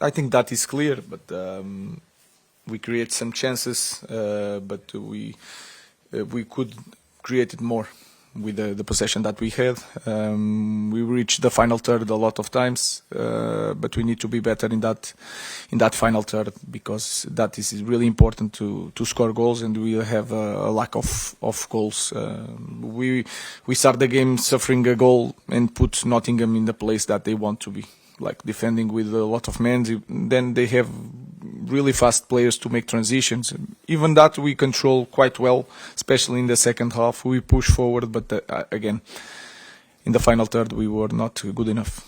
I think that is clear, but we create some chances, but we could create it more with the possession that we had. We reached the final third a lot of times, but we need to be better in that final third, because that is really important to score goals, and we have a lack of goals. We start the game suffering a goal and put Nottingham in the place that they want to be, like defending with a lot of men. Then they have really fast players to make transitions. Even that we control quite well, especially in the second half. We push forward, but again, in the final third, we were not good enough.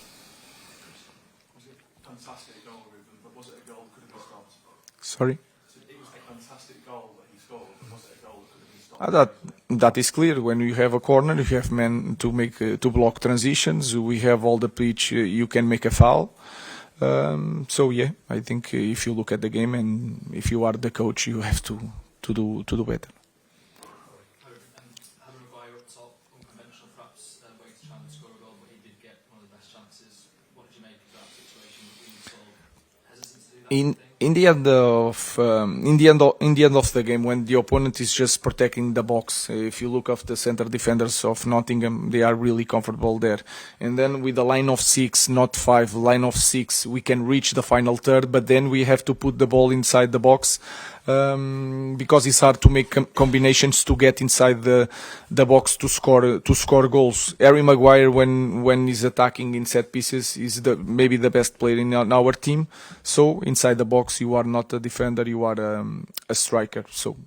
Was it a fantastic goal, Ruben, but was it a goal that could have been stopped? Sorry? So it was a fantastic goal that he scored, but was it a goal that could have been stopped? That is clear. When you have a corner, you have men to make to block transitions. We have all the pitch. You can make a foul. So yeah, I think if you look at the game and if you are the coach, you have to do better. Having Maguire up top, unconventional perhaps, waiting to try and score a goal, but he did get one of the best chances. What did you make of that situation? Were you so hesitant to do that? In the end of the game, when the opponent is just protecting the box, if you look at the center defenders of Nottingham, they are really comfortable there. And then with the line of 6, not 5, line of 6, we can reach the final third, but then we have to put the ball inside the box, because it's hard to make combinations to get inside the box to score goals. Harry Maguire, when he's attacking in set pieces, is maybe the best player in our team. So inside the box, you are not a defender, you are a striker. So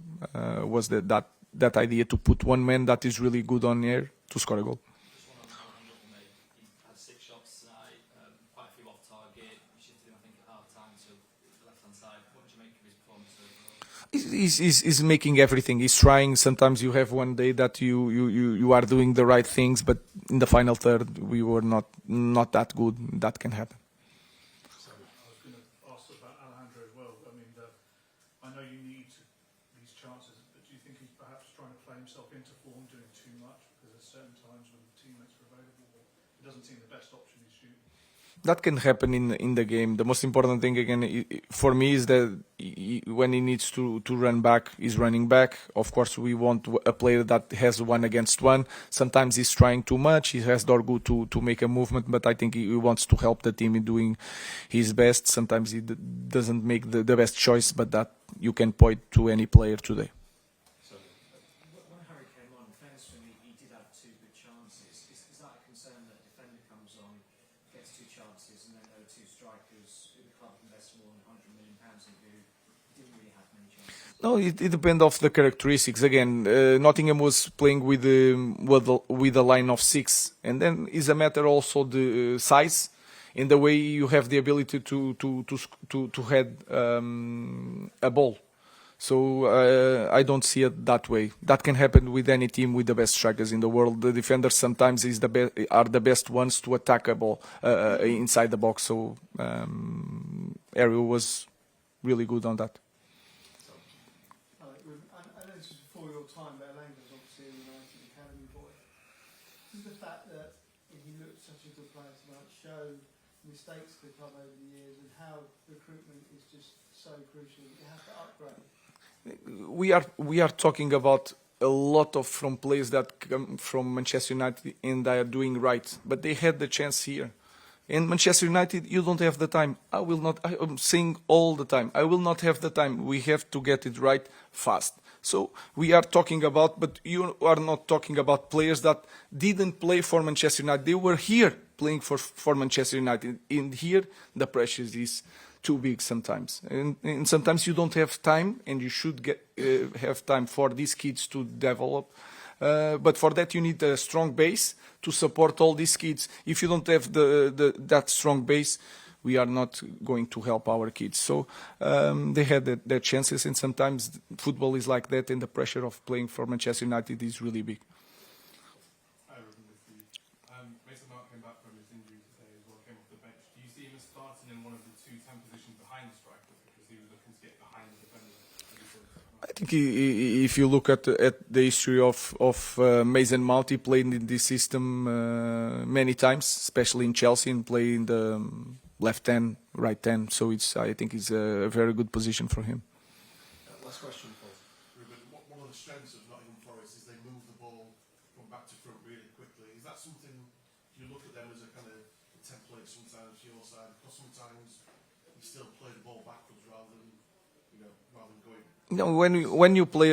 was that idea to put one man that is really good on air to score a goal. Just one on Ruben, mate. He had 6 shots tonight, quite a few off target. He shifted him, I think, at half time to the left hand side. What did you make of his performance overall? He's making everything. He's trying. Sometimes you have one day that you are doing the right things, but in the final third we were not that good. That can happen. So I was going to ask about Alejandro as well. I mean, I know you need these chances, but do you think he's perhaps trying to play himself into form, doing too much? Because there's certain times when teammates are available, but it doesn't seem the best option he's shooting. That can happen in the game. The most important thing again for me is that when he needs to run back, he's running back. Of course, we want a player that has 1 against 1. Sometimes he's trying too much. He has Dorgu to make a movement, but I think he wants to help the team in doing his best. Sometimes he doesn't make the best choice, but that you can point to any player today. When Harry came on, fairness to him, he did have 2 good chances. Is that a concern that a defender comes on, gets 2 chances, and then there are 2 strikers who the club invests more than £100 million in who didn't really have many chances? No, it depends of the characteristics. Again, Nottingham was playing with a line of 6, and then it's a matter also the size and the way you have the ability to head a ball. So I don't see it that way. That can happen with any team with the best strikers in the world. The defenders sometimes are the best ones to attack a ball inside the box. So Ariel was really good on that. I know this was before your time, but Elaine was obviously a United Academy boy. Does the fact that he looked such a good player tonight show mistakes of the club over the years and how recruitment is just so crucial that you have to upgrade? We are talking about a lot of from players that come from Manchester United and they are doing right, but they had the chance here. In Manchester United, you don't have the time. I'm saying all the time, I will not have the time. We have to get it right fast. So we are talking about, but you are not talking about players that didn't play for Manchester United. They were here playing for Manchester United. In here, the pressure is too big sometimes, and sometimes you don't have time, and you should have time for these kids to develop. But for that you need a strong base to support all these kids. If you don't have that strong base, we are not going to help our kids. So they had their chances, and sometimes football is like that, and the pressure of playing for Manchester United is really big. Mason Mount came back from his injury today as well, came off the bench. Do you see him as starting in one of the 2 10 positions behind the striker, because he was looking to get behind the defender? I think if you look at the history of Mason Mount, he played in this system many times, especially in Chelsea, and played in the left hand, right hand. So I think it's a very good position for him. Last question, Paul. Ruben, one of the strengths of Nottingham Forest is they move the ball from back to front really quickly. Is that something you look at them as a kind of template sometimes for your side? Because sometimes you still play the ball backwards rather than going. No, when you play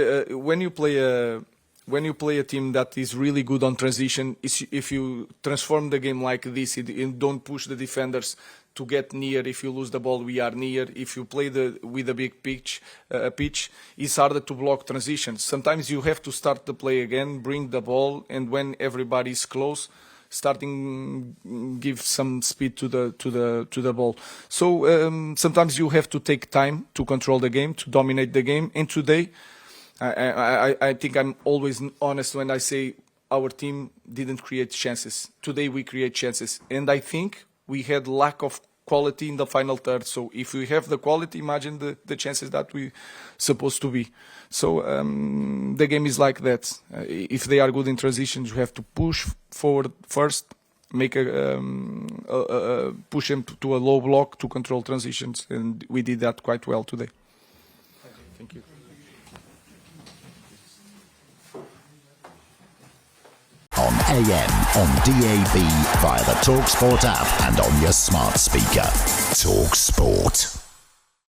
a team that is really good on transition, if you transform the game like this, and don't push the defenders to get near. If you lose the ball, we are near. If you play with a big pitch, it's harder to block transitions. Sometimes you have to start the play again, bring the ball, and when everybody is close, give some speed to the ball. So sometimes you have to take time to control the game, to dominate the game. And today, I think I'm always honest when I say our team didn't create chances. Today we create chances, and I think we had lack of quality in the final third. So if we have the quality, imagine the chances that we supposed to be. So the game is like that. If they are good in transitions, you have to push forward first, make push them to a low block to control transitions, and we did that quite well today. Thank you. On AM, on DAB, via the talkSPORT app and on your smart speaker. talkSPORT.